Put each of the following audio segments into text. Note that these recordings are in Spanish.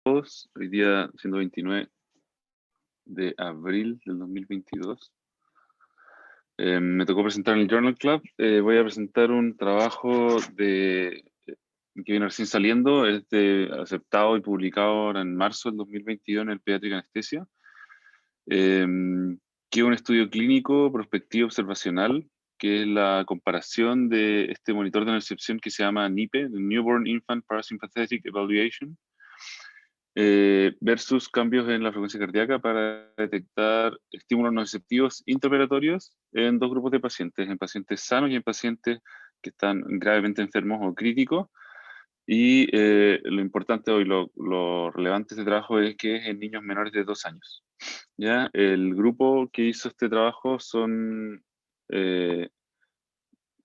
Hoy día siendo 29 de abril del 2022. Me tocó presentar en el Journal Club. Voy a presentar un trabajo que viene recién saliendo, aceptado y publicado ahora en marzo del 2022 en el Pediatric Anesthesia, que es un estudio clínico prospectivo observacional, que es la comparación de este monitor de intercepción que se llama NIPE, Newborn Infant Parasympathetic Evaluation, versus cambios en la frecuencia cardíaca para detectar estímulos nociceptivos intraoperatorios en dos grupos de pacientes, en pacientes sanos y en pacientes que están gravemente enfermos o críticos. Y lo importante hoy, lo relevante de este trabajo es que es en niños menores de 2 años. ¿Ya? El grupo que hizo este trabajo son, creo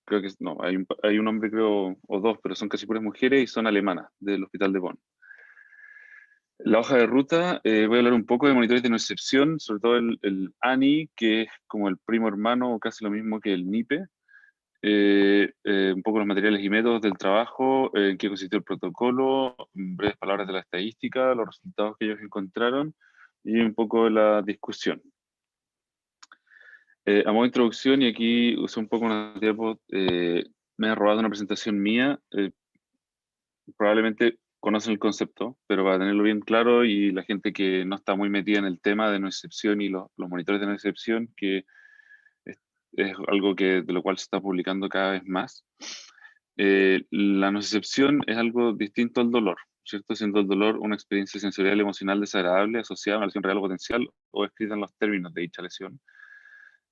que, no, hay un hombre creo, o dos, pero son casi puras mujeres y son alemanas del Hospital de Bonn. La hoja de ruta, voy a hablar un poco de monitores de nocicepción, sobre todo el ANI, que es como el primo hermano o casi lo mismo que el NIPE. Un poco los materiales y métodos del trabajo, en qué consistió el protocolo, breves palabras de la estadística, los resultados que ellos encontraron y un poco la discusión. A modo de introducción, y aquí usé un poco unos tiempos, me he robado una presentación mía. Probablemente conocen el concepto, pero para tenerlo bien claro y la gente que no está muy metida en el tema de no excepción y los monitores de no excepción, que es algo de lo cual se está publicando cada vez más. La no excepción es algo distinto al dolor, ¿cierto? Siendo el dolor una experiencia sensorial y emocional desagradable asociada a una lesión real o potencial o escrita en los términos de dicha lesión.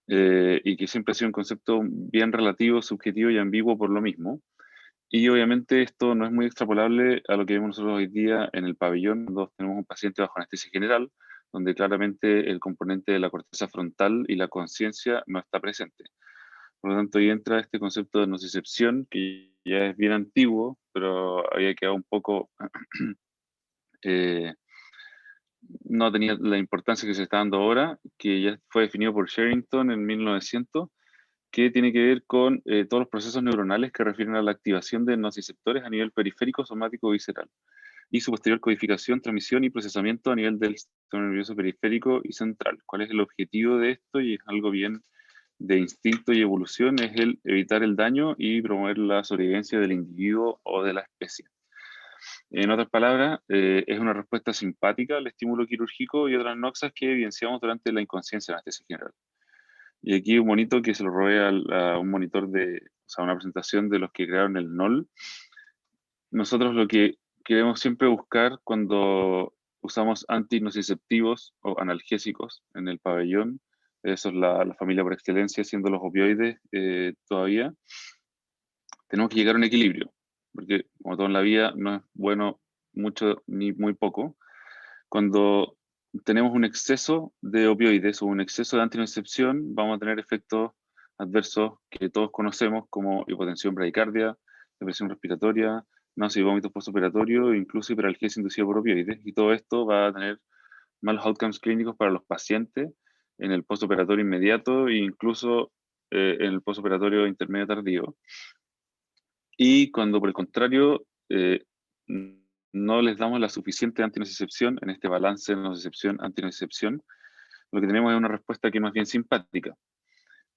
Y que siempre ha sido un concepto bien relativo, subjetivo y ambiguo por lo mismo. Y obviamente esto no es muy extrapolable a lo que vemos nosotros hoy día en el pabellón, donde tenemos un paciente bajo anestesia general, donde claramente el componente de la corteza frontal y la conciencia no está presente. Por lo tanto, ahí entra este concepto de nocicepción, que ya es bien antiguo, pero había quedado un poco, eh, no tenía la importancia que se está dando ahora, que ya fue definido por Sherrington en 1900, que tiene que ver con todos los procesos neuronales que refieren a la activación de nociceptores a nivel periférico, somático, visceral, y su posterior codificación, transmisión y procesamiento a nivel del sistema nervioso periférico y central. ¿Cuál es el objetivo de esto? Y es algo bien de instinto y evolución, es el evitar el daño y promover la sobrevivencia del individuo o de la especie. En otras palabras, es una respuesta simpática al estímulo quirúrgico y otras noxas que evidenciamos durante la inconsciencia de anestesia general. Y aquí un monito que se lo robé a un monitor o sea, una presentación de los que crearon el NOL. Nosotros lo que queremos siempre buscar cuando usamos antinociceptivos o analgésicos en el pabellón, eso es la familia por excelencia, siendo los opioides todavía, tenemos que llegar a un equilibrio, porque como todo en la vida no es bueno mucho ni muy poco. Cuando tenemos un exceso de opioides o un exceso de antinocicepción, vamos a tener efectos adversos que todos conocemos como hipotensión, bradicardia, depresión respiratoria, náusea y vómitos postoperatorios, e incluso hiperalgesia inducida por opioides. Y todo esto va a tener malos outcomes clínicos para los pacientes en el postoperatorio inmediato e incluso en el postoperatorio intermedio tardío. Y cuando por el contrario no les damos la suficiente antinocicepción en este balance de nocicepción-antinocicepción, lo que tenemos es una respuesta que es más bien simpática.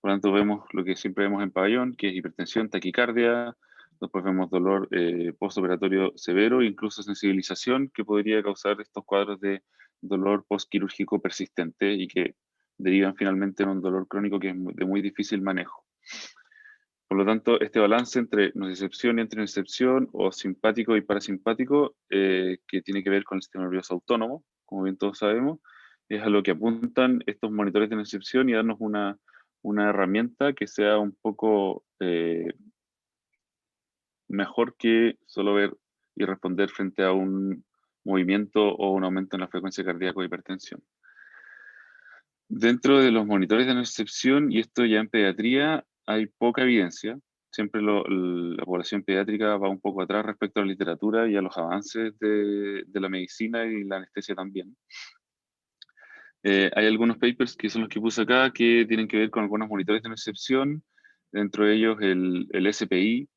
Por lo tanto, vemos lo que siempre vemos en pabellón, que es hipertensión, taquicardia, después vemos dolor postoperatorio severo, incluso sensibilización, que podría causar estos cuadros de dolor postquirúrgico persistente y que derivan finalmente en un dolor crónico que es de muy difícil manejo. Por lo tanto, este balance entre nocicepción y antinocicepción, o simpático y parasimpático, que tiene que ver con el sistema nervioso autónomo, como bien todos sabemos, es a lo que apuntan estos monitores de nocicepción y darnos una herramienta que sea un poco mejor que solo ver y responder frente a un movimiento o un aumento en la frecuencia cardíaca o hipertensión. Dentro de los monitores de nocicepción, y esto ya en pediatría, hay poca evidencia. Siempre la población pediátrica va un poco atrás respecto a la literatura y a los avances de la medicina y la anestesia también. Hay algunos papers que son los que puse acá que tienen que ver con algunos monitores de nocicepción, dentro de ellos el SPI,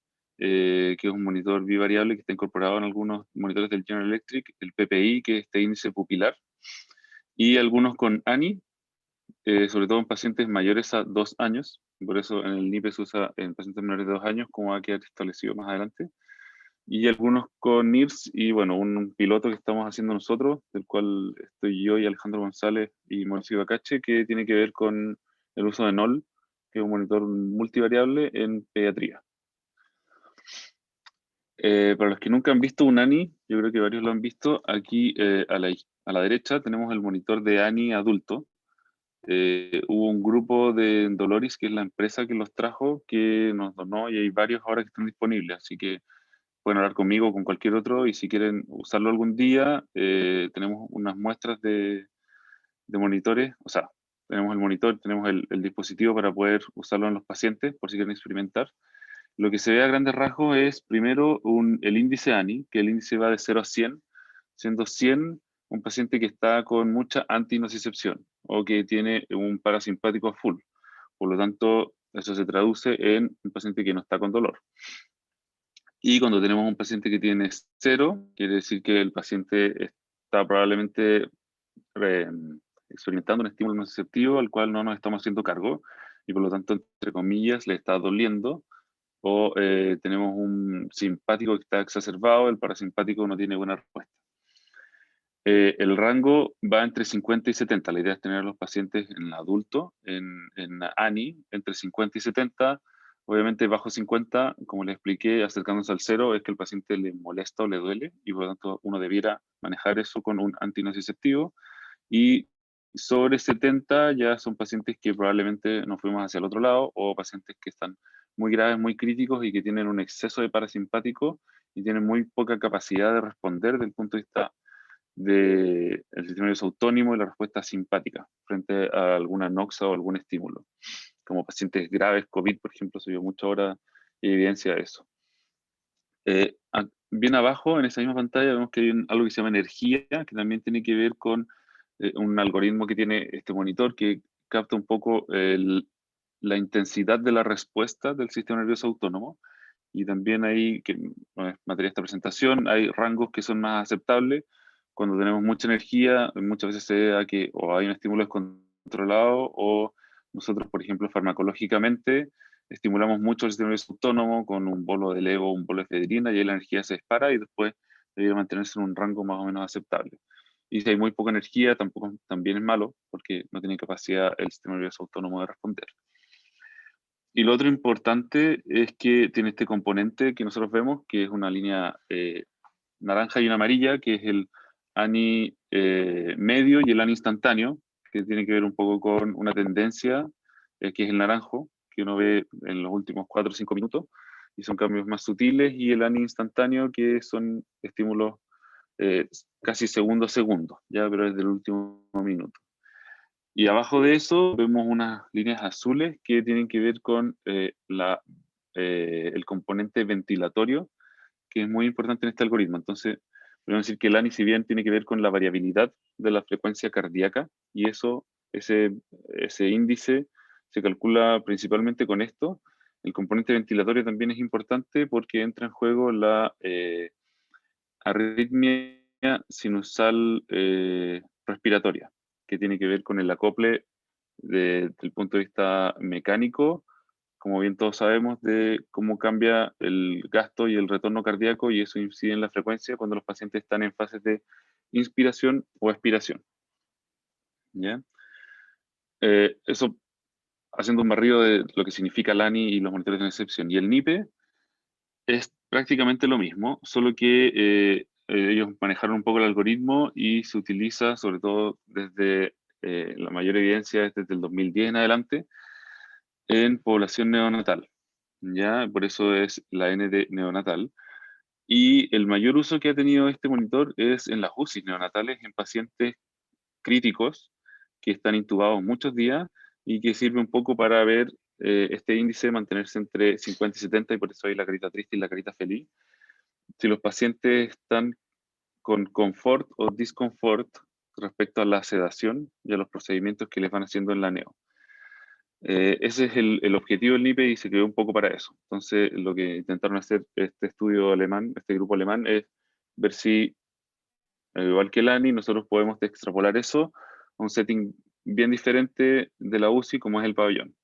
que es un monitor bivariable que está incorporado en algunos monitores del General Electric, el PPI, que es este índice pupilar, y algunos con ANI, sobre todo en pacientes mayores a 2 años. Por eso en el NIPE se usa en pacientes menores de 2 años, como va a quedar establecido más adelante. Y algunos con NIRS, y bueno, un piloto que estamos haciendo nosotros, del cual estoy yo y Alejandro González y Mauricio Bacache, que tiene que ver con el uso de NOL, que es un monitor multivariable en pediatría. Para los que nunca han visto un ANI, yo creo que varios lo han visto, aquí a la derecha tenemos el monitor de ANI adulto. Hubo un grupo de Doloris, que es la empresa que los trajo, que nos donó, y hay varios ahora que están disponibles, así que pueden hablar conmigo o con cualquier otro, y si quieren usarlo algún día, tenemos unas muestras de monitores, o sea, tenemos el monitor, tenemos el dispositivo para poder usarlo en los pacientes, por si quieren experimentar. Lo que se ve a grandes rasgos es primero el índice ANI, que el índice va de 0 a 100, siendo 100 un paciente que está con mucha antinocicepción o que tiene un parasimpático a full. Por lo tanto, eso se traduce en un paciente que no está con dolor. Y cuando tenemos un paciente que tiene 0, quiere decir que el paciente está probablemente eh, experimentando un estímulo nociceptivo al cual no nos estamos haciendo cargo y por lo tanto, entre comillas, le está doliendo, o tenemos un simpático que está exacerbado, el parasimpático no tiene buena respuesta. El rango va entre 50 y 70. La idea es tener a los pacientes en adulto, en ANI, entre 50 y 70. Obviamente, bajo 50, como les expliqué, acercándose al 0, es que el paciente le molesta o le duele, y por lo tanto uno debiera manejar eso con un antinociceptivo. Y sobre 70 ya son pacientes que probablemente nos fuimos hacia el otro lado, o pacientes que están muy graves, muy críticos y que tienen un exceso de parasimpático y tienen muy poca capacidad de responder desde el punto de vista del sistema nervioso autónomo y la respuesta simpática frente a alguna noxa o algún estímulo. Como pacientes graves, COVID, por ejemplo, se vio mucho ahora evidencia de eso. Bien abajo, en esa misma pantalla, vemos que hay algo que se llama energía, que también tiene que ver con un algoritmo que tiene este monitor que capta un poco la intensidad de la respuesta del sistema nervioso autónomo. Y también hay, que no es materia de esta presentación, hay rangos que son más aceptables. Cuando tenemos mucha energía, muchas veces se ve a que o hay un estímulo descontrolado, o nosotros, por ejemplo, farmacológicamente, estimulamos mucho el sistema nervioso autónomo con un bolo de levo, un bolo de efedrina, y ahí la energía se dispara y después debe mantenerse en un rango más o menos aceptable. Y si hay muy poca energía, tampoco, también es malo, porque no tiene capacidad el sistema nervioso autónomo de responder. Y lo otro importante es que tiene este componente que nosotros vemos, que es una línea naranja y una amarilla, que es el ANI medio y el ANI instantáneo, que tiene que ver un poco con una tendencia, que es el naranjo, que uno ve en los últimos 4 o 5 minutos, y son cambios más sutiles, y el ANI instantáneo, que son estímulos casi segundo a segundo, ya, pero es del último minuto. Y abajo de eso vemos unas líneas azules que tienen que ver con el componente ventilatorio, que es muy importante en este algoritmo. Entonces, podemos decir que el ANI, si bien tiene que ver con la variabilidad de la frecuencia cardíaca, y ese índice se calcula principalmente con esto, el componente ventilatorio también es importante porque entra en juego la arritmia sinusal respiratoria, que tiene que ver con el acople desde el punto de vista mecánico, como bien todos sabemos, de cómo cambia el gasto y el retorno cardíaco, y eso incide en la frecuencia cuando los pacientes están en fases de inspiración o expiración. ¿Ya? Eso haciendo un barrido de lo que significa el ANI y los monitores de excepción. Y el NIPE es prácticamente lo mismo, solo que ellos manejaron un poco el algoritmo y se utiliza, sobre todo desde la mayor evidencia es desde el 2010 en adelante, en población neonatal. ¿Ya? Por eso es la N de neonatal. Y el mayor uso que ha tenido este monitor es en las UCI neonatales, en pacientes críticos que están intubados muchos días, y que sirve un poco para ver este índice mantenerse entre 50 y 70, y por eso hay la carita triste y la carita feliz. Si los pacientes están con confort o disconfort respecto a la sedación y a los procedimientos que les van haciendo en la neo. Ese es el objetivo del NIPE y se creó un poco para eso. Entonces, lo que intentaron hacer este estudio alemán, este grupo alemán, es ver si, al igual que el ANI, nosotros podemos extrapolar eso a un setting bien diferente de la UCI, como es el pabellón,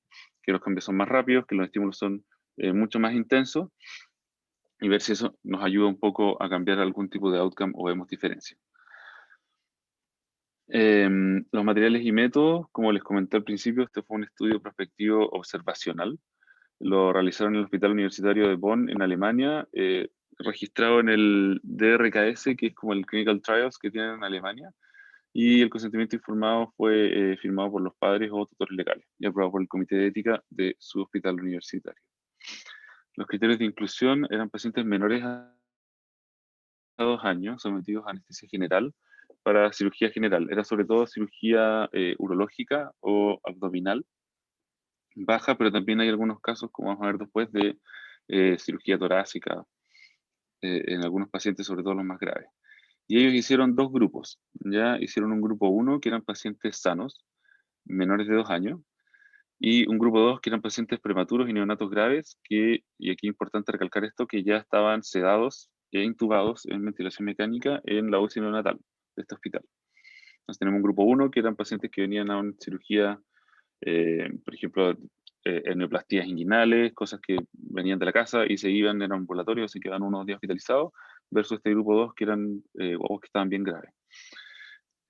que los cambios son más rápidos, que los estímulos son mucho más intensos, y ver si eso nos ayuda un poco a cambiar algún tipo de outcome o vemos diferencia. Los materiales y métodos, como les comenté al principio, este fue un estudio prospectivo observacional. Lo realizaron en el Hospital Universitario de Bonn, en Alemania, registrado en el DRKS, que es como el Clinical Trials que tienen en Alemania, y el consentimiento informado fue firmado por los padres o tutores legales y aprobado por el Comité de Ética de su hospital universitario. Los criterios de inclusión eran pacientes menores a 2 años sometidos a anestesia general para cirugía general. Era sobre todo cirugía urológica o abdominal baja, pero también hay algunos casos, como vamos a ver después, de cirugía torácica en algunos pacientes, sobre todo los más graves. Y ellos hicieron dos grupos, ya hicieron un grupo 1 que eran pacientes sanos, menores de 2 años, y un grupo 2 que eran pacientes prematuros y neonatos graves, y aquí es importante recalcar esto, que ya estaban sedados e intubados en ventilación mecánica en la UCI neonatal de este hospital. Entonces tenemos un grupo 1 que eran pacientes que venían a una cirugía, por ejemplo, neoplastías inguinales, cosas que venían de la casa y se iban en ambulatorio, así quedan unos días hospitalizados, versus este grupo 2 que eran guaguas que estaban bien graves.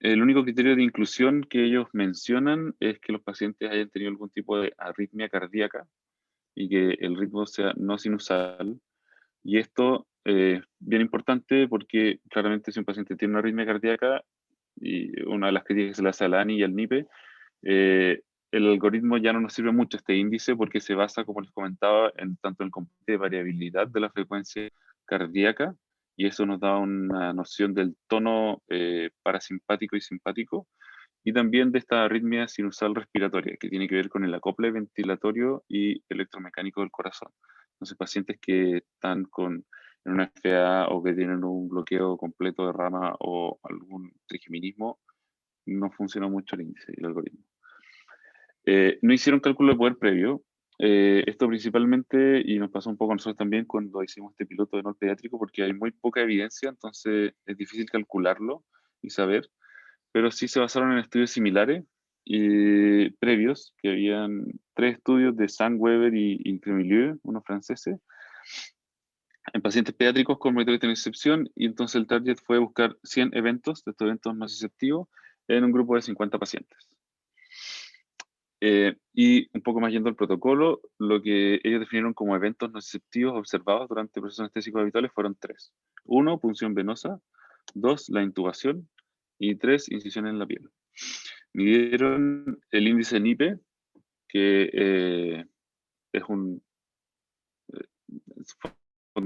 El único criterio de inclusión que ellos mencionan es que los pacientes hayan tenido algún tipo de arritmia cardíaca y que el ritmo sea no sinusal. Y esto es bien importante porque claramente si un paciente tiene una arritmia cardíaca, y una de las críticas que se le hace a la ANI y al NIPE, eh, el algoritmo ya no nos sirve mucho este índice porque se basa, como les comentaba, en tanto en el componente de variabilidad de la frecuencia cardíaca, y eso nos da una noción del tono parasimpático y simpático, y también de esta arritmia sinusal respiratoria, que tiene que ver con el acople ventilatorio y electromecánico del corazón. Entonces, pacientes que están en una FA o que tienen un bloqueo completo de rama o algún trigeminismo, no funciona mucho el índice y el algoritmo. No hicieron cálculo de poder previo. Esto principalmente, y nos pasó un poco a nosotros también cuando hicimos este piloto de NOR pediátrico, porque hay muy poca evidencia, entonces es difícil calcularlo y saber, pero sí se basaron en estudios similares y previos, que habían 3 estudios de Sang-Weber y Cremilieu, unos franceses, en pacientes pediátricos con monitoreo de excepción, y entonces el target fue buscar 100 eventos, de estos eventos más susceptivos, en un grupo de 50 pacientes. Y un poco más yendo al protocolo, lo que ellos definieron como eventos nociceptivos observados durante procesos anestésicos habituales fueron 3. 1, punción venosa. 2, la intubación. Y 3, incisión en la piel. Midieron el índice NIPE, que es cuando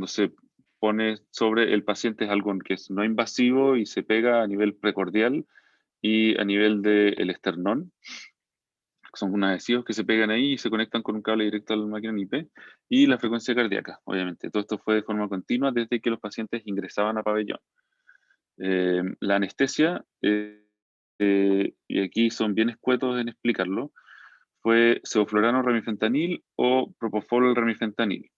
se pone sobre el paciente, es algo que es no invasivo y se pega a nivel precordial y a nivel del esternón. Son unos adhesivos que se pegan ahí y se conectan con un cable directo a la máquina NIPE, y la frecuencia cardíaca, obviamente. Todo esto fue de forma continua desde que los pacientes ingresaban a pabellón. La anestesia, y aquí son bien escuetos en explicarlo, fue sevoflurano remifentanil o propofol remifentanil.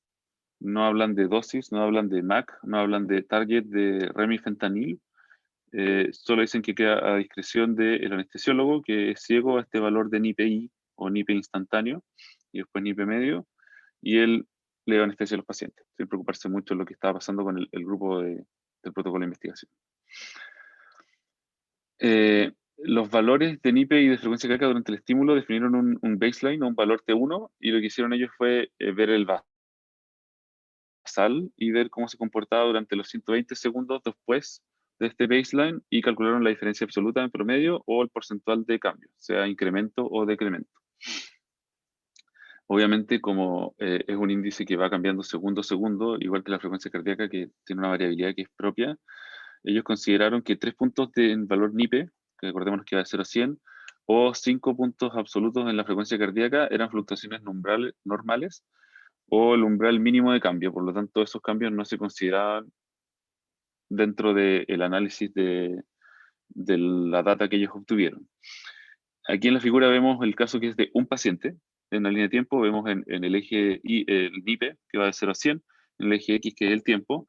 No hablan de dosis, no hablan de MAC, no hablan de target de remifentanil. Solo dicen que queda a discreción del anestesiólogo, que es ciego a este valor de NIPI o NIPE instantáneo y después NIPE medio, y él le da anestesia a los pacientes, sin preocuparse mucho de lo que estaba pasando con el grupo del protocolo de investigación. Los valores de NIPE y de frecuencia cardíaca durante el estímulo definieron un baseline o un valor T1, y lo que hicieron ellos fue ver el basal y ver cómo se comportaba durante los 120 segundos después de este baseline, y calcularon la diferencia absoluta en promedio o el porcentual de cambio, sea incremento o decremento. Obviamente, como es un índice que va cambiando segundo a segundo, igual que la frecuencia cardíaca, que tiene una variabilidad que es propia, ellos consideraron que 3 puntos en valor NIPE, que recordemos que va de 0 a 100, o 5 puntos absolutos en la frecuencia cardíaca eran fluctuaciones normales o el umbral mínimo de cambio. Por lo tanto, esos cambios no se consideraban dentro del análisis de la data que ellos obtuvieron. Aquí en la figura vemos el caso que es de un paciente. en la línea de tiempo, vemos en el eje Y el NIPE, que va de 0 a 100, en el eje X, que es el tiempo,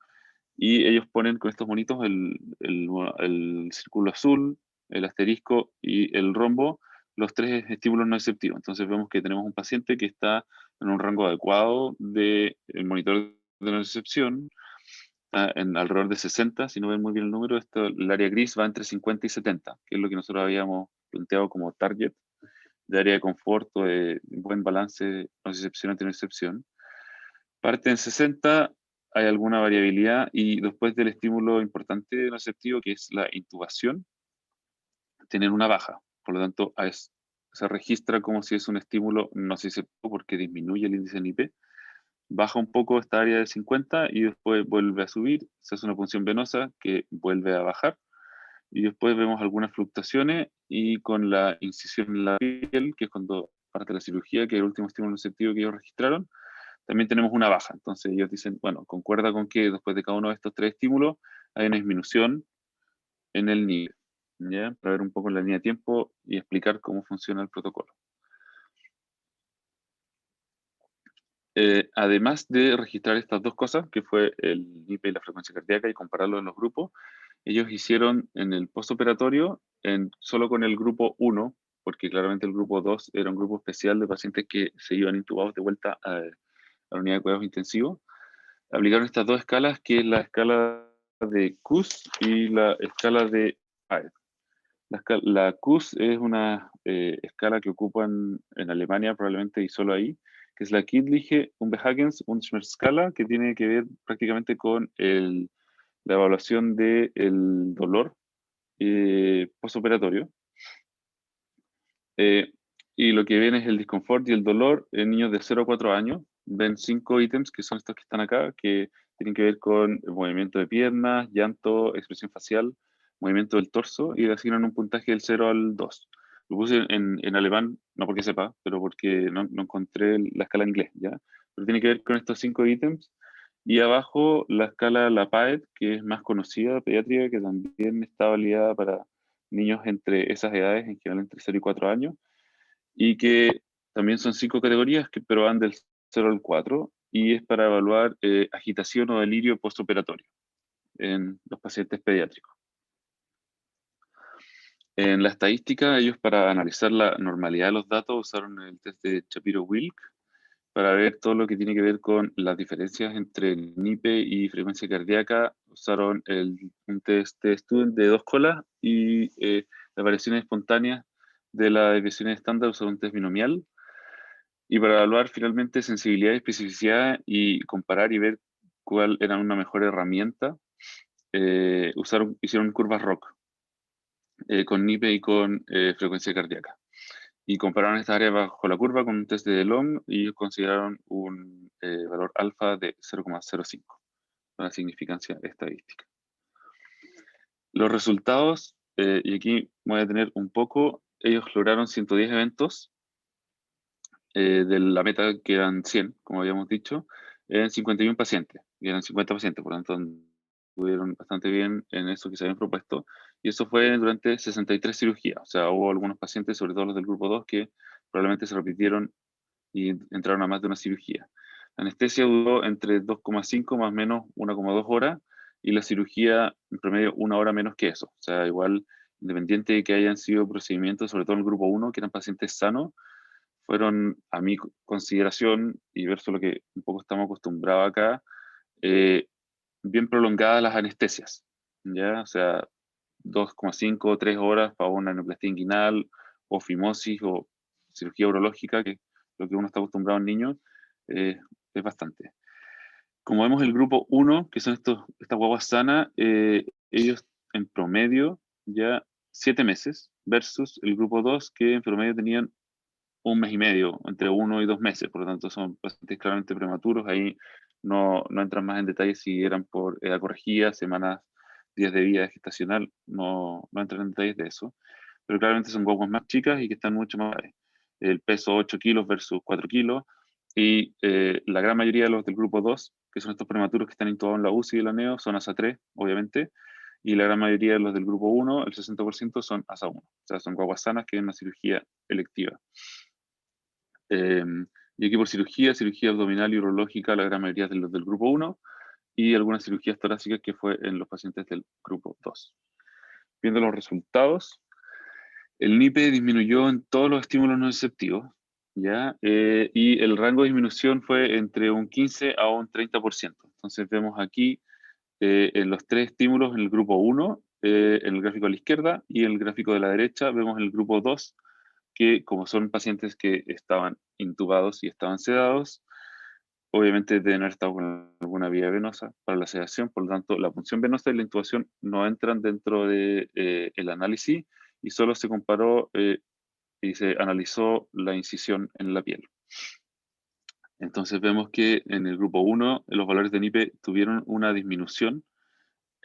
y ellos ponen con estos monitos el círculo azul, el asterisco y el rombo, los tres estímulos no exceptivos. Entonces vemos que tenemos un paciente que está en un rango adecuado del monitor de no excepción, en alrededor de 60, si no ven muy bien el número, el área gris va entre 50 y 70, que es lo que nosotros habíamos planteado como target de área de confort o de buen balance, no excepción ante no excepción. Parte en 60, hay alguna variabilidad y después del estímulo importante no exceptivo, que es la intubación, tienen una baja. Por lo tanto, se registra como si es un estímulo no exceptivo porque disminuye el índice NIP, baja un poco esta área de 50 y después vuelve a subir, se hace una punción venosa que vuelve a bajar y después vemos algunas fluctuaciones y con la incisión en la piel, que es cuando parte de la cirugía, que es el último estímulo nocivo que ellos registraron, también tenemos una baja. Entonces ellos dicen, bueno, concuerda con que después de cada uno de estos tres estímulos hay una disminución en el nivel, ¿ya? Para ver un poco la línea de tiempo y explicar cómo funciona el protocolo. Además de registrar estas dos cosas, que fue el NIPE y la frecuencia cardíaca, y compararlo en los grupos, ellos hicieron en el postoperatorio, solo con el grupo 1, porque claramente el grupo 2 era un grupo especial de pacientes que se iban intubados de vuelta a la unidad de cuidados intensivos, aplicaron estas dos escalas, que es la escala de Kuss y la escala de AED. La Kuss es una escala que ocupan en Alemania probablemente y solo ahí, que es la Kindliche Unbehagens und Schmerzskala, que tiene que ver prácticamente con la evaluación del dolor postoperatorio. Y lo que ven es el disconfort y el dolor en niños de 0 a 4 años. Ven 5 ítems, que son estos que están acá, que tienen que ver con el movimiento de piernas, llanto, expresión facial, movimiento del torso, y le asignan un puntaje del 0 al 2. Lo puse en alemán, no porque sepa, pero porque no encontré la escala en inglés, ¿ya? Pero tiene que ver con estos 5 ítems. Y abajo la escala, la PAED, que es más conocida, pediátrica, que también está validada para niños entre esas edades, en general entre 0 y 4 años, y que también son 5 categorías, pero van del 0 al 4, y es para evaluar agitación o delirio postoperatorio en los pacientes pediátricos. En la estadística, ellos para analizar la normalidad de los datos usaron el test de Shapiro-Wilk para ver todo lo que tiene que ver con las diferencias entre el NIPE y frecuencia cardíaca. Usaron un test de Student de 2 colas y las variaciones espontáneas de las desviaciones estándar usaron un test binomial. Y para evaluar finalmente sensibilidad y especificidad y comparar y ver cuál era una mejor herramienta, hicieron curvas ROC con NIPE y con frecuencia cardíaca. Y compararon estas áreas bajo la curva con un test de DeLong y consideraron un valor alfa de 0,05, una significancia estadística. Los resultados, y aquí voy a tener un poco, ellos lograron 110 eventos de la meta, que eran 100, como habíamos dicho, en 51 pacientes, y eran 50 pacientes, por lo tanto estuvieron bastante bien en eso que se habían propuesto, y eso fue durante 63 cirugías. O sea, hubo algunos pacientes, sobre todo los del grupo 2, que probablemente se repitieron y entraron a más de una cirugía. La anestesia duró entre 2,5 más o menos 1,2 horas, y la cirugía en promedio 1 hora menos que eso. O sea, igual, independiente de que hayan sido procedimientos, sobre todo en el grupo 1, que eran pacientes sanos, fueron, a mi consideración, y verso lo que un poco estamos acostumbrados acá, bien prolongadas las anestesias, ¿ya? O sea, 2,5 o 3 horas para una neoplastía inguinal o fimosis o cirugía urológica, que es lo que uno está acostumbrado en niños, es bastante. Como vemos el grupo 1, que son estas guaguas sanas, ellos en promedio ya 7 meses, versus el grupo 2, que en promedio tenían 1 mes y medio, entre 1 y 2 meses. Por lo tanto son pacientes claramente prematuros. Ahí no entran más en detalle si eran por edad corregida, semanas, días de vida gestacional, no entran en detalles de eso, pero claramente son guaguas más chicas y que están mucho más graves. El peso 8 kilos versus 4 kilos, y la gran mayoría de los del grupo 2, que son estos prematuros que están intubados en la UCI y la NEO, son ASA 3, obviamente, y la gran mayoría de los del grupo 1, el 60%, son ASA 1, o sea, son guaguas sanas que es una cirugía electiva. Y aquí por cirugía abdominal y urológica, la gran mayoría de los del grupo 1, y algunas cirugías torácicas que fue en los pacientes del grupo 2. Viendo los resultados, el NIPE disminuyó en todos los estímulos no nociceptivos, ¿ya? Y el rango de disminución fue entre un 15 a un 30%. Entonces vemos aquí en los tres estímulos en el grupo 1, en el gráfico a la izquierda, y en el gráfico de la derecha vemos en el grupo 2, que como son pacientes que estaban intubados y estaban sedados, obviamente deben haber estado con alguna vía venosa para la sedación, por lo tanto la punción venosa y la intubación no entran dentro del el análisis y solo se comparó y se analizó la incisión en la piel. Entonces vemos que en el grupo 1 los valores de NIPE tuvieron una disminución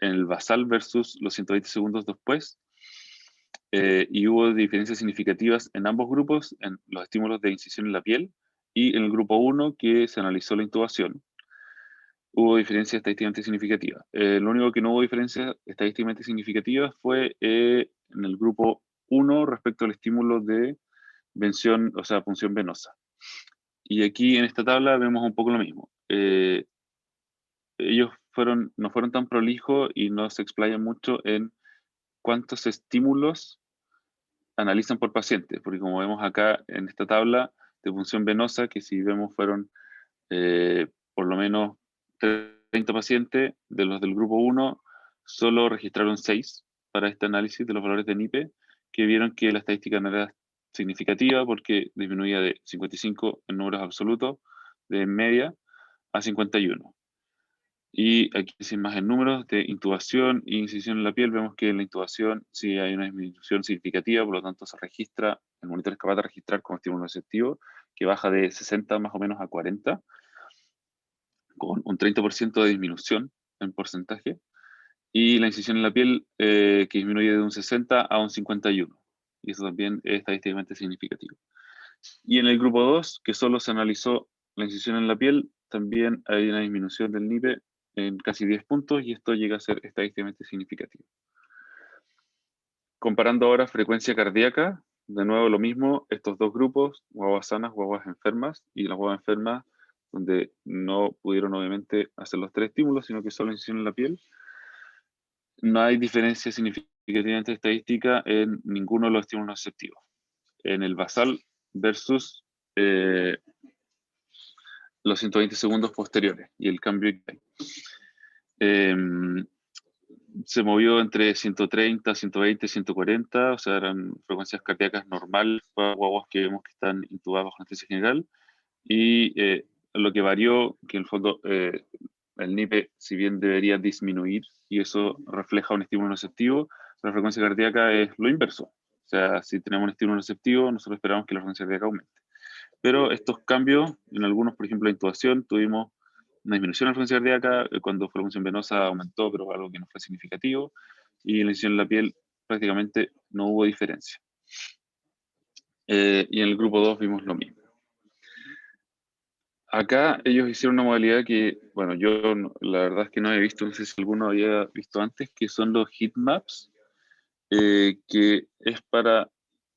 en el basal versus los 120 segundos después, y hubo diferencias significativas en ambos grupos, en los estímulos de incisión en la piel y en el grupo 1 que se analizó la intubación. Hubo diferencias estadísticamente significativas. Lo único que no hubo diferencias estadísticamente significativas fue en el grupo 1 respecto al estímulo de vención, o sea, punción venosa. Y aquí en esta tabla vemos un poco lo mismo. Ellos no fueron tan prolijos y no se explayan mucho en cuántos estímulos analizan por paciente, porque como vemos acá en esta tabla de punción venosa, que si vemos fueron por lo menos 30 pacientes, de los del grupo 1, solo registraron 6 para este análisis de los valores de NIPE, que vieron que la estadística no era significativa porque disminuía de 55 en números absolutos de media a 51. Y aquí sin más en números de intubación e incisión en la piel, vemos que en la intubación sí hay una disminución significativa, por lo tanto se registra, el monitor es capaz de registrar como estímulo nociceptivo, que baja de 60 más o menos a 40, con un 30% de disminución en porcentaje, y la incisión en la piel que disminuye de un 60 a un 51, y eso también es estadísticamente significativo. Y en el grupo 2, que solo se analizó la incisión en la piel, también hay una disminución del NIPE en casi 10 puntos, y esto llega a ser estadísticamente significativo. Comparando ahora frecuencia cardíaca, de nuevo lo mismo, estos dos grupos, guaguas sanas, guaguas enfermas, y las guaguas enfermas, donde no pudieron obviamente hacer los tres estímulos, sino que solo incisión en la piel. No hay diferencia significativamente estadística en ninguno de los estímulos nociceptivos. En el basal versus los 120 segundos posteriores y el cambio que hay. Se movió entre 130, 120, 140, o sea, eran frecuencias cardíacas normales para guaguas que vemos que están intubadas bajo anestesia general, y lo que varió, que en el fondo el NIPE, si bien debería disminuir, y eso refleja un estímulo nociceptivo, la frecuencia cardíaca es lo inverso. O sea, si tenemos un estímulo nociceptivo, nosotros esperamos que la frecuencia cardíaca aumente. Pero estos cambios, en algunos, por ejemplo, la intubación, tuvimos una disminución en la frecuencia cardíaca, cuando fue la punción venosa aumentó, pero algo que no fue significativo, y en la incisión en la piel prácticamente no hubo diferencia. Y en el grupo 2 vimos lo mismo. Acá ellos hicieron una modalidad que, bueno, yo la verdad es que no he visto, no sé si alguno había visto antes, que son los heat maps, que es para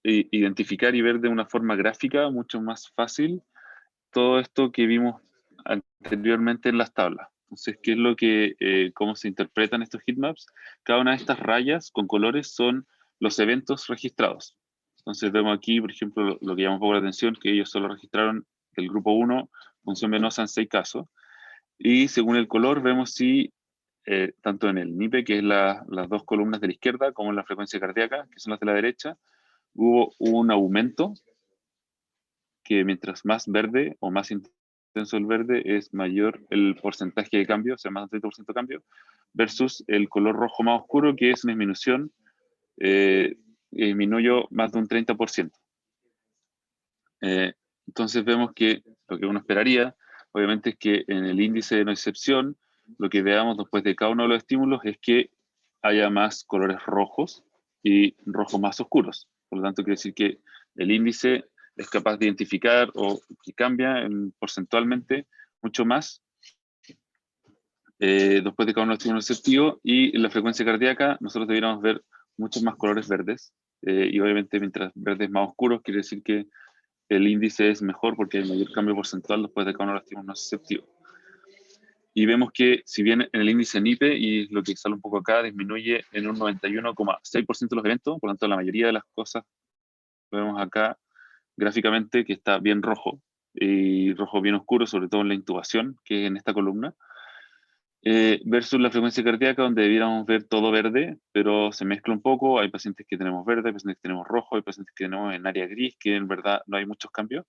identificar y ver de una forma gráfica mucho más fácil todo esto que vimos anteriormente en las tablas. Entonces, ¿qué es lo que, cómo se interpretan estos heatmaps? Cada una de estas rayas con colores son los eventos registrados. Entonces, vemos aquí, por ejemplo, lo que llama un poco la atención, que ellos solo registraron del grupo 1, punción venosa en 6 casos. Y según el color, vemos si, tanto en el NIPE, que es las dos columnas de la izquierda, como en la frecuencia cardíaca, que son las de la derecha, hubo un aumento que mientras más verde o más intenso el verde es mayor el porcentaje de cambio, o sea, más del 30% de cambio, versus el color rojo más oscuro, que es una disminución, disminuyó más de un 30%. Entonces vemos que lo que uno esperaría, obviamente, es que en el índice de no excepción, lo que veamos después de cada uno de los estímulos es que haya más colores rojos y rojos más oscuros. Por lo tanto, quiere decir que el índice es capaz de identificar o que cambia porcentualmente mucho más después de cada uno de los estímulos receptivos, y en la frecuencia cardíaca nosotros deberíamos ver muchos más colores verdes, y obviamente mientras verdes más oscuros quiere decir que el índice es mejor porque hay mayor cambio porcentual después de cada uno de los estímulos nociceptivos. Y vemos que si bien en el índice NIPE, y lo que sale un poco acá, disminuye en un 91,6% de los eventos, por lo tanto la mayoría de las cosas lo vemos acá gráficamente que está bien rojo, y rojo bien oscuro, sobre todo en la intubación, que es en esta columna, versus la frecuencia cardíaca, donde debiéramos ver todo verde, pero se mezcla un poco. Hay pacientes que tenemos verde, hay pacientes que tenemos rojo, hay pacientes que tenemos en área gris, que en verdad no hay muchos cambios,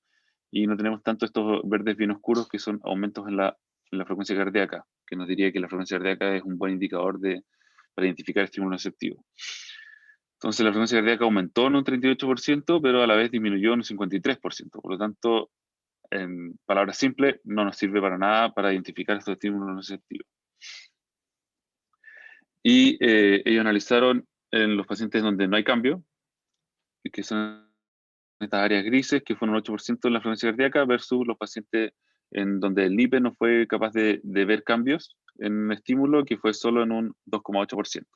y no tenemos tanto estos verdes bien oscuros, que son aumentos en la frecuencia cardíaca, que nos diría que la frecuencia cardíaca es un buen indicador para identificar estímulo nociceptivo. Entonces la frecuencia cardíaca aumentó en un 38%, pero a la vez disminuyó en un 53%. Por lo tanto, en palabras simples, no nos sirve para nada para identificar estos estímulos nociceptivos. Y ellos analizaron en los pacientes donde no hay cambio, que son estas áreas grises, que fueron un 8% en la frecuencia cardíaca, versus los pacientes en donde el NIPE no fue capaz de ver cambios en estímulo, que fue solo en un 2,8%. O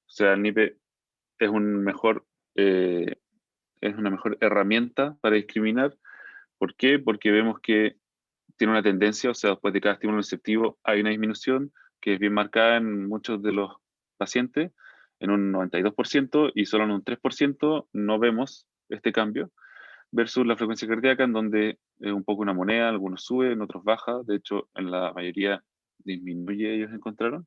sea, el NIPE es es una mejor herramienta para discriminar. ¿Por qué? Porque vemos que tiene una tendencia, o sea, después de cada estímulo nociceptivo hay una disminución que es bien marcada en muchos de los pacientes, en un 92%, y solo en un 3% no vemos este cambio, versus la frecuencia cardíaca, en donde es un poco una moneda, algunos suben, otros bajan. De hecho, en la mayoría disminuye, ellos encontraron,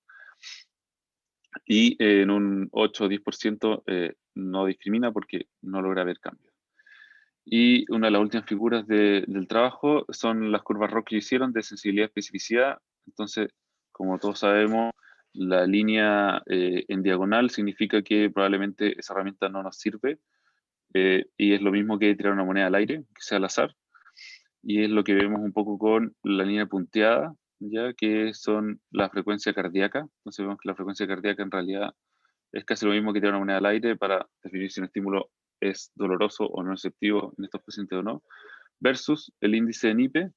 y en un 8 o 10% no discrimina porque no logra ver cambios. Y una de las últimas figuras del trabajo son las curvas ROC que hicieron de sensibilidad y especificidad. Entonces, como todos sabemos, la línea en diagonal significa que probablemente esa herramienta no nos sirve, y es lo mismo que tirar una moneda al aire, que sea al azar. Y es lo que vemos un poco con la línea punteada, ya que son la frecuencia cardíaca. Entonces vemos que la frecuencia cardíaca en realidad es casi lo mismo que tirar una moneda al aire para definir si un estímulo es doloroso o no receptivo en estos pacientes o no, versus el índice de NIPE,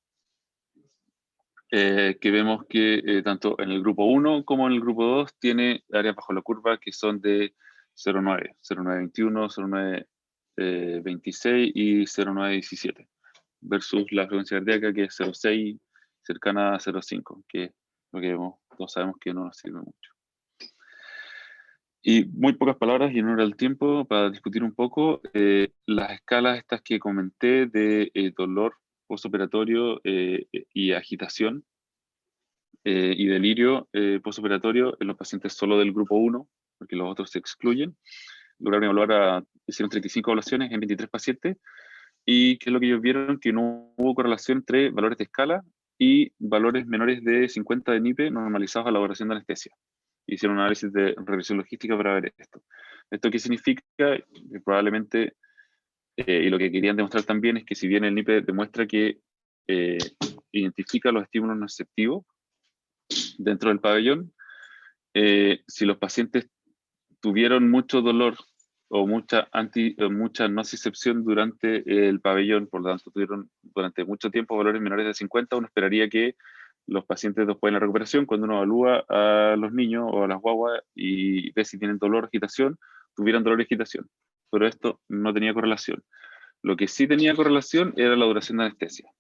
que vemos que tanto en el grupo 1 como en el grupo 2 tiene áreas bajo la curva que son de 0,9, 0,921, 0,926 y 0,917, versus la frecuencia cardíaca, que es 0,6, cercana a 0,5, que es lo que vemos, todos sabemos que no nos sirve mucho. Y muy pocas palabras y en honor al tiempo para discutir un poco las escalas estas que comenté de dolor postoperatorio y agitación y delirio postoperatorio en los pacientes solo del grupo 1, porque los otros se excluyen. Lograron evaluar, hicieron 35 evaluaciones en 23 pacientes, y ¿qué es lo que ellos vieron? Que no hubo correlación entre valores de escala y valores menores de 50 de NIPE normalizados a la duración de anestesia. Hicieron un análisis de regresión logística para ver esto. ¿Esto qué significa? Que probablemente, y lo que querían demostrar también es que si bien el NIPE demuestra que identifica los estímulos nociceptivos dentro del pabellón, si los pacientes tuvieron mucho dolor o mucha nocicepción durante el pabellón, por lo tanto tuvieron durante mucho tiempo valores menores de 50, uno esperaría que los pacientes después de la recuperación, cuando uno evalúa a los niños o a las guaguas y ve si tienen dolor o agitación, tuvieran dolor y agitación. Pero esto no tenía correlación. Lo que sí tenía correlación era la duración de anestesia,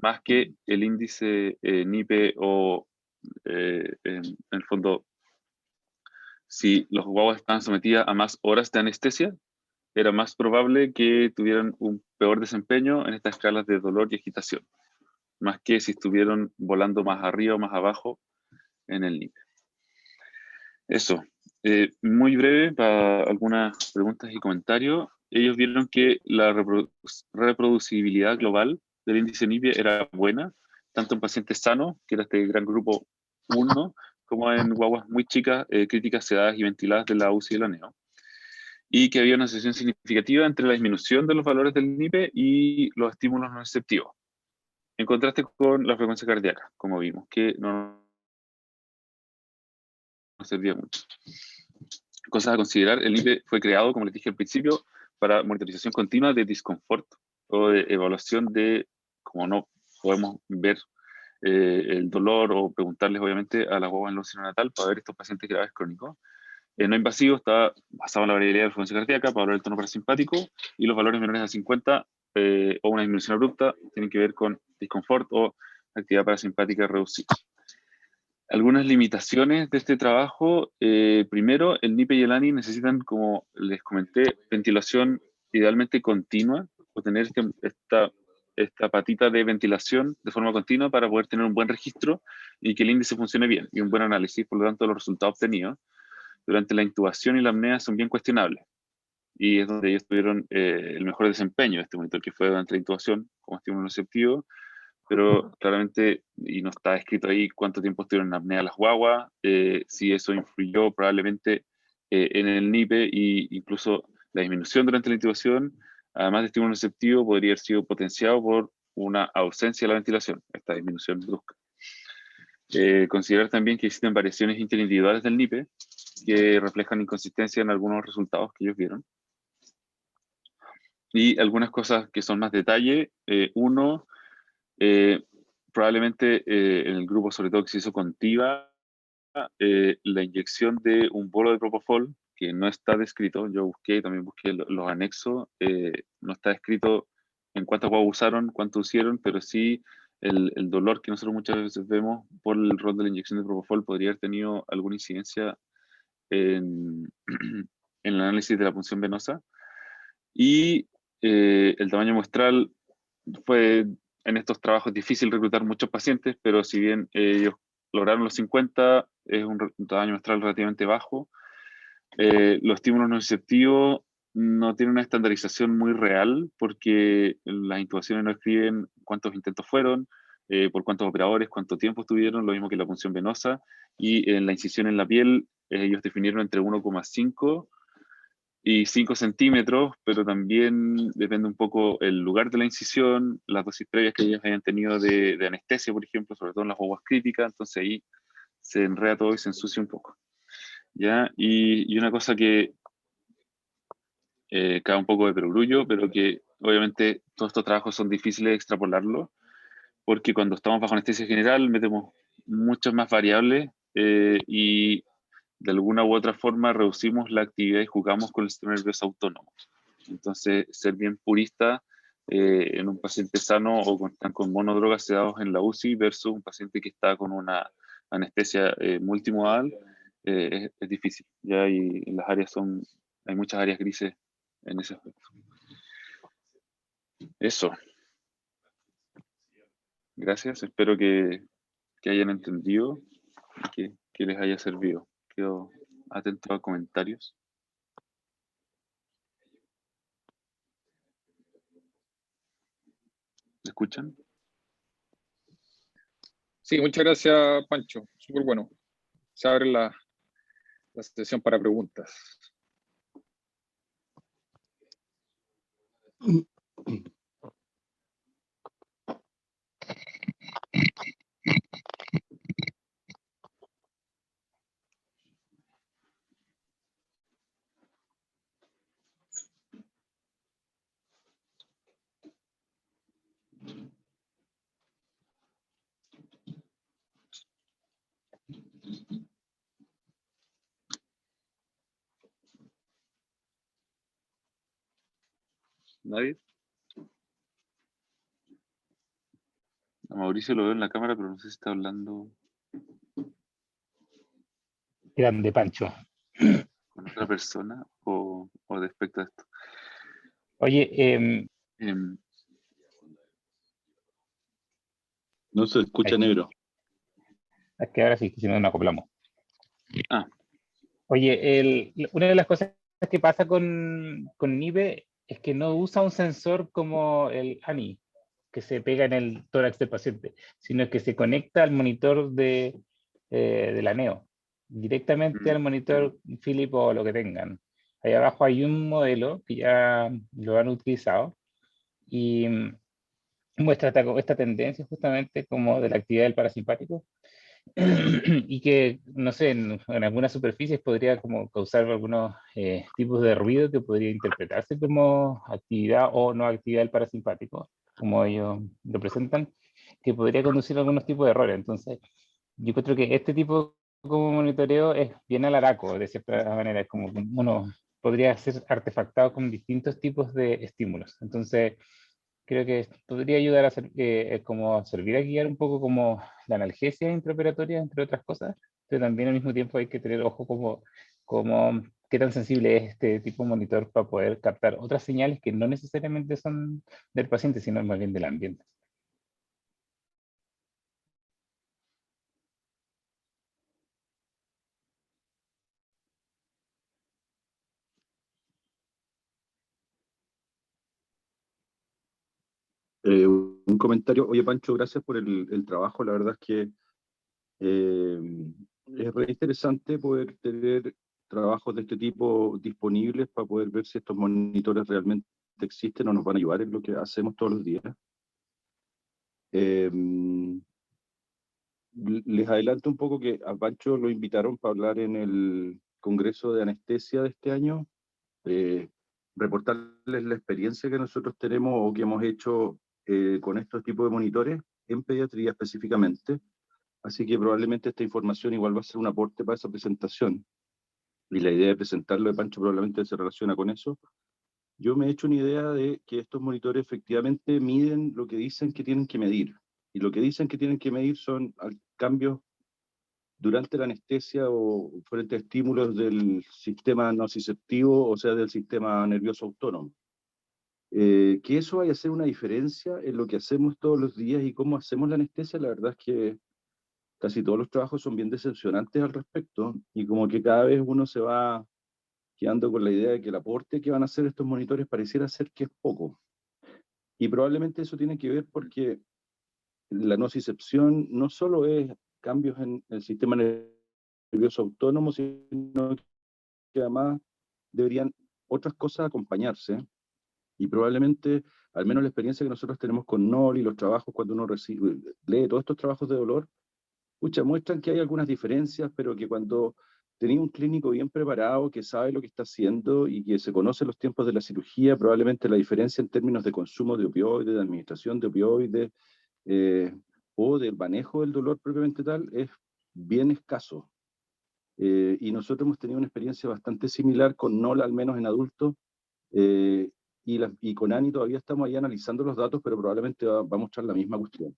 más que el índice NIPE o, en el fondo, si los guaguas estaban sometidas a más horas de anestesia, era más probable que tuvieran un peor desempeño en estas escalas de dolor y agitación, más que si estuvieron volando más arriba o más abajo en el NIPE. Eso, muy breve para algunas preguntas y comentarios. Ellos vieron que la reproducibilidad global del índice NIPE era buena, tanto en pacientes sanos, que era este gran grupo 1, como en guaguas muy chicas, críticas sedadas y ventiladas de la UCI y la NEO, y que había una asociación significativa entre la disminución de los valores del NIPE y los estímulos no receptivos, en contraste con la frecuencia cardíaca, como vimos, que no servía mucho. Cosas a considerar: el NIPE fue creado, como les dije al principio, para monitorización continua de disconfort o de evaluación de, como no podemos ver el dolor o preguntarles obviamente a las guaguas en la natal para ver estos pacientes graves crónicos. No invasivo está basado en la variabilidad de la frecuencia cardíaca para hablar del tono parasimpático, y los valores menores a 50 o una disminución abrupta tienen que ver con disconfort o actividad parasimpática reducida. Algunas limitaciones de este trabajo. Primero, el NIPE y el ANI necesitan, como les comenté, ventilación idealmente continua, o tener esta patita de ventilación de forma continua para poder tener un buen registro y que el índice funcione bien, y un buen análisis. Por lo tanto, los resultados obtenidos durante la intubación y la apnea son bien cuestionables, y es donde ellos tuvieron el mejor desempeño de este monitor, que fue durante la intubación como estímulo receptivo, pero claramente, y no está escrito ahí cuánto tiempo estuvieron en apnea las guaguas, si eso influyó probablemente en el NIPE, e incluso la disminución durante la intubación, además de estímulo receptivo, podría haber sido potenciado por una ausencia de la ventilación, esta disminución brusca. Considerar también que existen variaciones interindividuales del NIPE que reflejan inconsistencia en algunos resultados que ellos vieron. Y algunas cosas que son más detalle. Uno, probablemente en el grupo, sobre todo que se hizo con TIVA, la inyección de un bolo de propofol, que no está descrito, yo busqué, también busqué los anexos, no está descrito en cuántas guaguas usaron, cuánto hicieron, pero sí el dolor que nosotros muchas veces vemos por el rol de la inyección de propofol podría haber tenido alguna incidencia en, en el análisis de la punción venosa. Y el tamaño muestral fue en estos trabajos difícil reclutar muchos pacientes, pero si bien ellos lograron los 50, es un tamaño muestral relativamente bajo. Los estímulos no receptivos no tienen una estandarización muy real, porque las intubaciones no escriben cuántos intentos fueron, por cuántos operadores, cuánto tiempo estuvieron, lo mismo que la punción venosa, y en la incisión en la piel ellos definieron entre 1,5 y 5 centímetros, pero también depende un poco el lugar de la incisión, las dosis previas que ellos hayan tenido de anestesia, por ejemplo, sobre todo en las guaguas críticas, entonces ahí se enreda todo y se ensucia un poco. ¿Ya? Y una cosa que cae un poco de perogrullo, pero que obviamente todos estos trabajos son difíciles de extrapolarlo, porque cuando estamos bajo anestesia general metemos muchas más variables y de alguna u otra forma reducimos la actividad y jugamos con el sistema nervioso autónomo. Entonces, ser bien purista en un paciente sano o con monodrogas sedados en la UCI versus un paciente que está con una anestesia multimodal es difícil. Ya y las áreas hay muchas áreas grises en ese aspecto. Eso. Gracias. Espero que hayan entendido y que les haya servido. Quedo atento a comentarios. ¿Me escuchan? Sí, muchas gracias, Pancho. Súper bueno. Se abre la sesión para preguntas. ¿Nadie? A Mauricio lo veo en la cámara, pero no sé si está hablando Grande, Pancho. con otra persona o respecto a esto. Oye, no se escucha negro. es que ahora sí, si no nos acoplamos. Ah. Oye, una de las cosas que pasa con NIPE es que no usa un sensor como el ANI, que se pega en el tórax del paciente, sino que se conecta al monitor de la NEO, directamente al monitor Philips o lo que tengan. Ahí abajo hay un modelo que ya lo han utilizado y muestra esta tendencia justamente como de la actividad del parasimpático y que, no sé, en algunas superficies podría como causar algunos tipos de ruido que podría interpretarse como actividad o no actividad del parasimpático, como ellos lo presentan, que podría conducir a algunos tipos de errores. Entonces, yo creo que este tipo como monitoreo es bien alaraco, de cierta manera, es como uno podría ser artefactado con distintos tipos de estímulos. Entonces, creo que podría ayudar a como servir a guiar un poco como la analgesia intraoperatoria, entre otras cosas, pero también al mismo tiempo hay que tener ojo como qué tan sensible es este tipo de monitor para poder captar otras señales que no necesariamente son del paciente, sino más bien del ambiente. Un comentario. Oye, Pancho, gracias por el trabajo. La verdad es que es re interesante poder tener trabajos de este tipo disponibles para poder ver si estos monitores realmente existen o nos van a ayudar en lo que hacemos todos los días. Eh, Les adelanto un poco que a Pancho lo invitaron para hablar en el Congreso de Anestesia de este año, reportarles la experiencia que nosotros tenemos o que hemos hecho con estos tipos de monitores en pediatría específicamente. Así que probablemente esta información igual va a ser un aporte para esa presentación. Y la idea de presentarlo de Pancho probablemente se relaciona con eso. Yo me he hecho una idea de que estos monitores efectivamente miden lo que dicen que tienen que medir. Y lo que dicen que tienen que medir son cambios durante la anestesia o frente a estímulos del sistema nociceptivo, o sea, del sistema nervioso autónomo. Que eso vaya a hacer una diferencia en lo que hacemos todos los días y cómo hacemos la anestesia, la verdad es que casi todos los trabajos son bien decepcionantes al respecto, y como que cada vez uno se va quedando con la idea de que el aporte que van a hacer estos monitores pareciera ser que es poco. Y probablemente eso tiene que ver porque la nocicepción no solo es cambios en el sistema nervioso autónomo, sino que además deberían otras cosas acompañarse, y probablemente, al menos la experiencia que nosotros tenemos con NOL y los trabajos cuando uno lee todos estos trabajos de dolor, muestran que hay algunas diferencias, pero que cuando tenía un clínico bien preparado, que sabe lo que está haciendo y que se conoce los tiempos de la cirugía, probablemente la diferencia en términos de consumo de opioides, de administración de opioides, o del manejo del dolor propiamente tal, es bien escaso. Y nosotros hemos tenido una experiencia bastante similar con NOL, al menos en adultos, y con ANI todavía estamos ahí analizando los datos, pero probablemente va a mostrar la misma cuestión.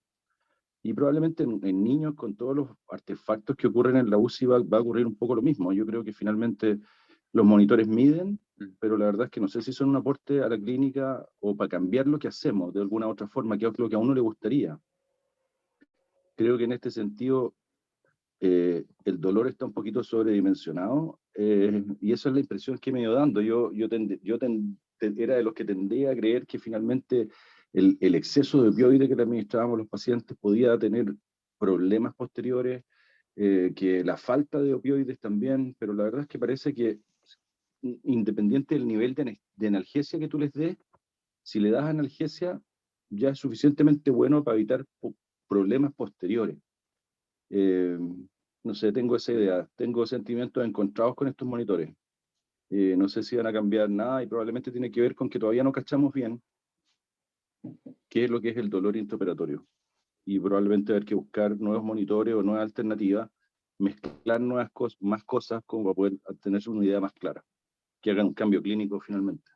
Y probablemente en niños, con todos los artefactos que ocurren en la UCI, va a ocurrir un poco lo mismo. Yo creo que finalmente los monitores miden, pero la verdad es que no sé si son un aporte a la clínica o para cambiar lo que hacemos de alguna otra forma, que es lo que a uno le gustaría. Creo que en este sentido el dolor está un poquito sobredimensionado, y esa es la impresión que me he ido dando. Yo era de los que tendía a creer que finalmente el exceso de opioides que le administrábamos a los pacientes podía tener problemas posteriores, que la falta de opioides también, pero la verdad es que parece que independiente del nivel de analgesia que tú les des, si le das analgesia ya es suficientemente bueno para evitar problemas posteriores. No sé, tengo esa idea, tengo sentimientos encontrados con estos monitores. No sé si van a cambiar nada, y probablemente tiene que ver con que todavía no cachamos bien qué es lo que es el dolor intraoperatorio. Y probablemente haber que buscar nuevos monitores o nuevas alternativas, mezclar más cosas como para poder tener una idea más clara, que hagan un cambio clínico finalmente.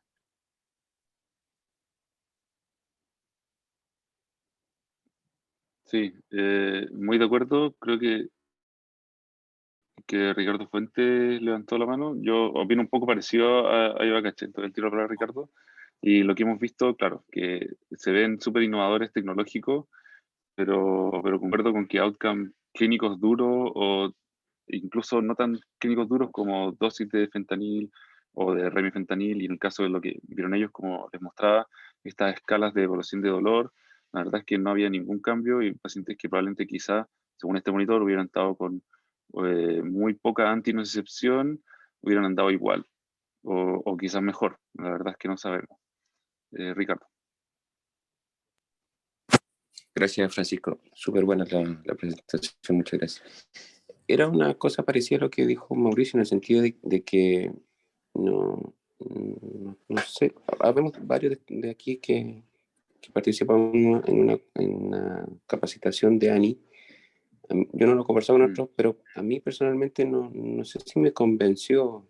Sí, muy de acuerdo. Creo que Ricardo Fuentes levantó la mano. Yo opino un poco parecido a Eva Caché, entonces el tiro para Ricardo. Y lo que hemos visto, claro, que se ven súper innovadores tecnológicos, pero concuerdo con que outcome clínicos duros o incluso no tan clínicos duros como dosis de fentanil o de remifentanil, y en el caso de lo que vieron ellos, como les mostraba, estas escalas de evaluación de dolor, la verdad es que no había ningún cambio, y pacientes que probablemente quizá, según este monitor, hubieran estado con muy poca antinocicepción, hubieran andado igual o quizás mejor. La verdad es que no sabemos. Ricardo. Gracias, Francisco. Súper buena la presentación, muchas gracias. Era una cosa parecida a lo que dijo Mauricio, en el sentido de que no sé, habemos varios de aquí que participamos en una capacitación de ANI. Yo no lo conversaba con otros, pero a mí personalmente no sé si me convenció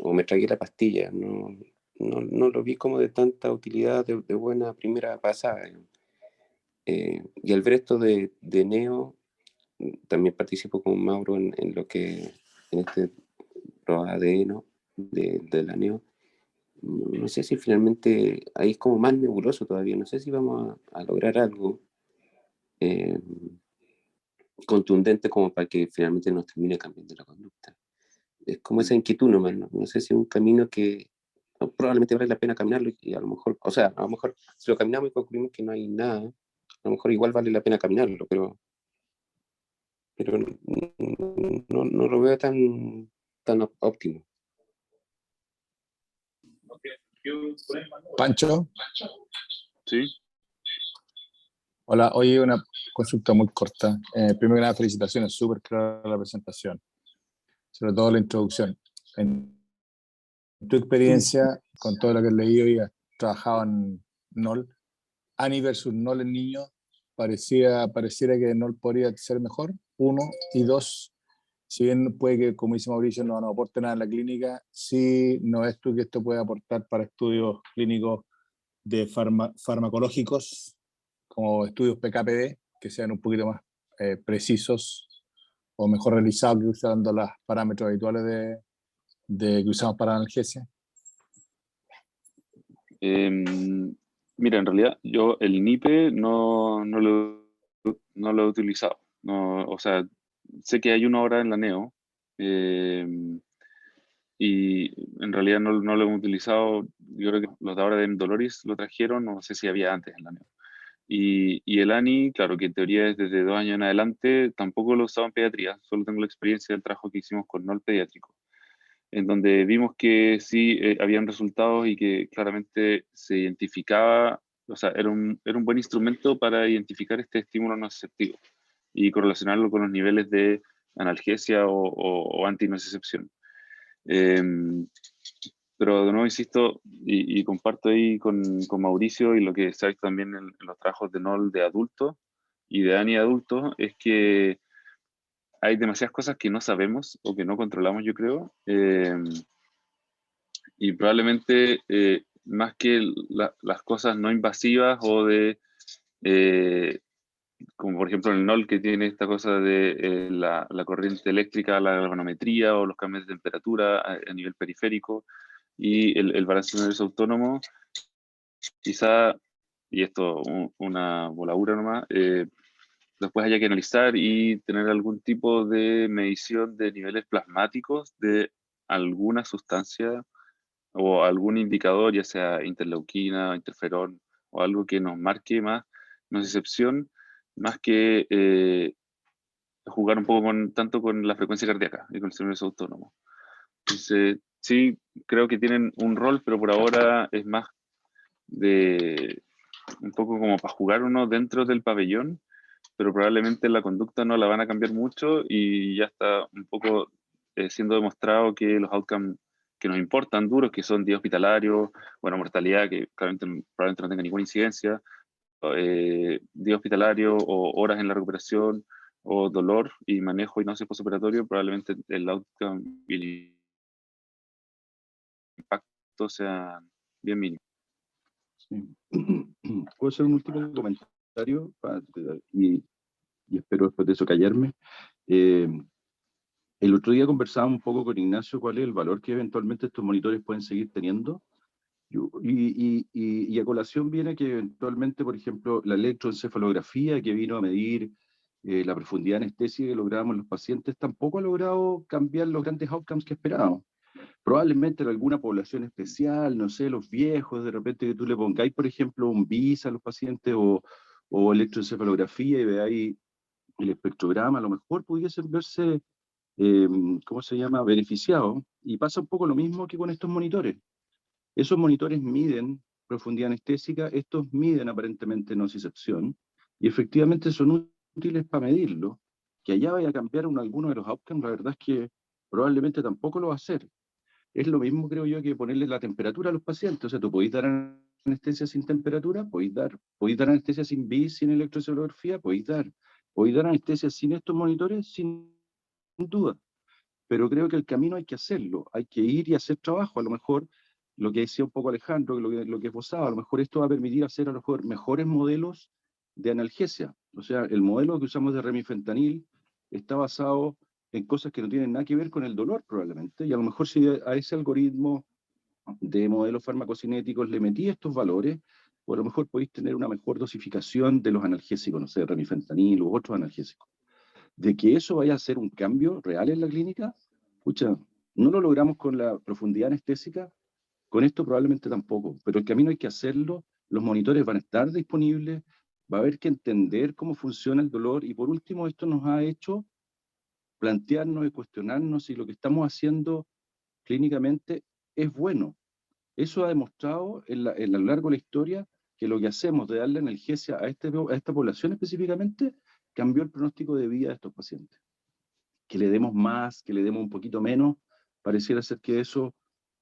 o me tragué la pastilla, no no lo vi como de tanta utilidad, de buena primera pasada. Y el resto de Neo, también participo con Mauro en este ProAD, ¿no? de la Neo. No sé si finalmente ahí es como más nebuloso todavía, no sé si vamos a lograr algo contundente como para que finalmente nos termine cambiando la conducta. Es como esa inquietud nomás, no sé si es un camino que probablemente vale la pena caminarlo y a lo mejor, o sea, a lo mejor si lo caminamos y concluimos que no hay nada, a lo mejor igual vale la pena caminarlo, pero no lo veo tan óptimo. Pancho, Sí, hola, hoy una consulta muy corta. Primero que nada, felicitaciones, súper clara la presentación, sobre todo la introducción. En tu experiencia, con todo lo que has leído y has trabajado en NOL, ANI versus NOL en niños, pareciera que NOL podría ser mejor, uno, y dos, si bien puede que, como dice Mauricio, no nos aporte nada en la clínica, sí, ¿no ves tú que esto puede aportar para estudios clínicos de farmacológicos, como estudios PKPD, que sean un poquito más precisos o mejor realizados que usando los parámetros habituales que usamos para analgesia? Mira, en realidad yo el NIPE no lo he utilizado. No, o sea, sé que hay una hora en la NEO y en realidad no lo hemos utilizado. Yo creo que los de ahora de Doloris lo trajeron, no sé si había antes en la NEO. Y el ANI, claro que en teoría es desde 2 años en adelante, tampoco lo he usado en pediatría, solo tengo la experiencia del trabajo que hicimos con NOL pediátrico, en donde vimos que sí habían resultados y que claramente se identificaba, o sea, era un buen instrumento para identificar este estímulo nociceptivo y correlacionarlo con los niveles de analgesia o antinocicepción. Pero de nuevo insisto y comparto ahí con Mauricio y lo que sabes también en los trabajos de NOL de adultos y de ANI de adultos, es que hay demasiadas cosas que no sabemos o que no controlamos, yo creo. Y probablemente más que las cosas no invasivas o como por ejemplo el NOL, que tiene esta cosa de la corriente eléctrica, la galvanometría o los cambios de temperatura a nivel periférico y el balance nervioso autónomo, quizá, y esto una voladura nomás, después haya que analizar y tener algún tipo de medición de niveles plasmáticos de alguna sustancia o algún indicador, ya sea interleuquina, interferón o algo que nos marque más nocicepción, más que jugar un poco tanto con la frecuencia cardíaca y con el sistema nervioso autónomo. Entonces, sí, creo que tienen un rol, pero por ahora es más de un poco como para jugar uno dentro del pabellón, pero probablemente la conducta no la van a cambiar mucho y ya está un poco siendo demostrado que los outcomes que nos importan duros, que son día hospitalario, bueno, mortalidad, que probablemente no tenga ninguna incidencia, día hospitalario o horas en la recuperación, o dolor y manejo y náusea postoperatorio, probablemente el outcome y el impacto sea bien mínimo. Sí. ¿Puedo hacer un último comentario? Y espero después de eso callarme. El otro día conversábamos un poco con Ignacio cuál es el valor que eventualmente estos monitores pueden seguir teniendo. Y a colación viene que eventualmente, por ejemplo, la electroencefalografía que vino a medir la profundidad de anestesia que lográbamos en los pacientes tampoco ha logrado cambiar los grandes outcomes que esperábamos. Probablemente en alguna población especial, no sé, los viejos, de repente que tú le pongáis, por ejemplo, un BIS a los pacientes o electroencefalografía y veáis el espectrograma, a lo mejor pudiesen verse, ¿cómo se llama?, beneficiados. Y pasa un poco lo mismo que con estos monitores. Esos monitores miden profundidad anestésica, estos miden aparentemente nocicepción, y efectivamente son útiles para medirlo. Que allá vaya a cambiar alguno de los outcomes, la verdad es que probablemente tampoco lo va a hacer. Es lo mismo, creo yo, que ponerle la temperatura a los pacientes. O sea, tú podéis dar anestesia sin temperatura, podéis dar anestesia sin BIS, sin electroencefalografía, podéis dar anestesia sin estos monitores, sin duda. Pero creo que el camino hay que hacerlo, hay que ir y hacer trabajo. A lo mejor lo que decía un poco Alejandro, lo que esbozaba, a lo mejor esto va a permitir hacer a lo mejor mejores modelos de analgesia. O sea, el modelo que usamos de remifentanil está basado en cosas que no tienen nada que ver con el dolor probablemente, y a lo mejor si a ese algoritmo de modelos farmacocinéticos le metí estos valores, o a lo mejor podéis tener una mejor dosificación de los analgésicos, no sé, remifentanil u otros analgésicos. De que eso vaya a ser un cambio real en la clínica, escucha, no lo logramos con la profundidad anestésica, con esto probablemente tampoco, pero el camino hay que hacerlo, los monitores van a estar disponibles, va a haber que entender cómo funciona el dolor, y por último esto nos ha hecho plantearnos y cuestionarnos si lo que estamos haciendo clínicamente es bueno. Eso ha demostrado a lo largo de la historia que lo que hacemos de darle analgesia a esta población específicamente cambió el pronóstico de vida de estos pacientes. Que le demos más, que le demos un poquito menos, pareciera ser que eso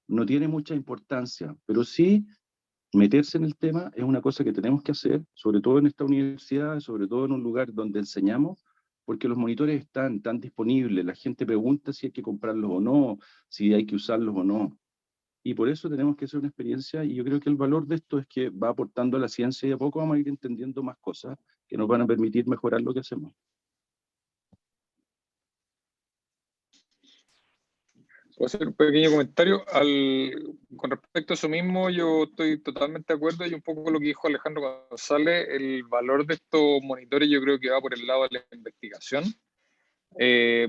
no tiene mucha importancia, pero sí meterse en el tema es una cosa que tenemos que hacer, sobre todo en esta universidad, sobre todo en un lugar donde enseñamos, porque los monitores están disponibles, la gente pregunta si hay que comprarlos o no, si hay que usarlos o no. Y por eso tenemos que hacer una experiencia, y yo creo que el valor de esto es que va aportando a la ciencia y a poco vamos a ir entendiendo más cosas que nos van a permitir mejorar lo que hacemos. Puedo hacer un pequeño comentario con respecto a eso mismo. Yo estoy totalmente de acuerdo, y un poco lo que dijo Alejandro González, el valor de estos monitores yo creo que va por el lado de la investigación,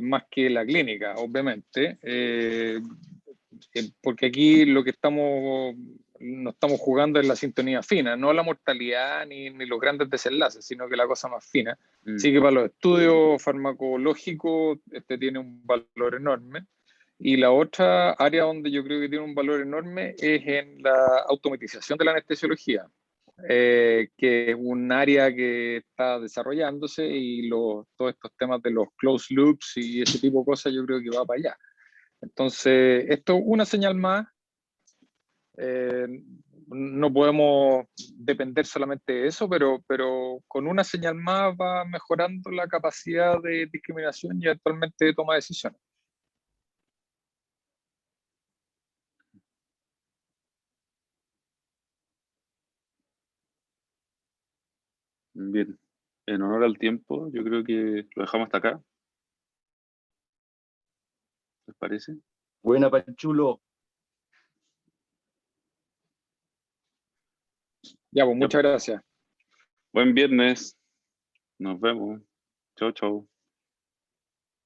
más que la clínica, obviamente, porque aquí lo que no estamos jugando es la sintonía fina, no la mortalidad ni los grandes desenlaces, sino que la cosa más fina. Así que para los estudios farmacológicos tiene un valor enorme. Y la otra área donde yo creo que tiene un valor enorme es en la automatización de la anestesiología, que es un área que está desarrollándose, y todos estos temas de los closed loops y ese tipo de cosas yo creo que va para allá. Entonces, esto es una señal más. No podemos depender solamente de eso, pero con una señal más va mejorando la capacidad de discriminación y actualmente de toma de decisiones. Bien, en honor al tiempo, yo creo que lo dejamos hasta acá. ¿Les parece? Buena, Panchulo. Ya, pues muchas gracias. Buen viernes. Nos vemos. Chau, chau.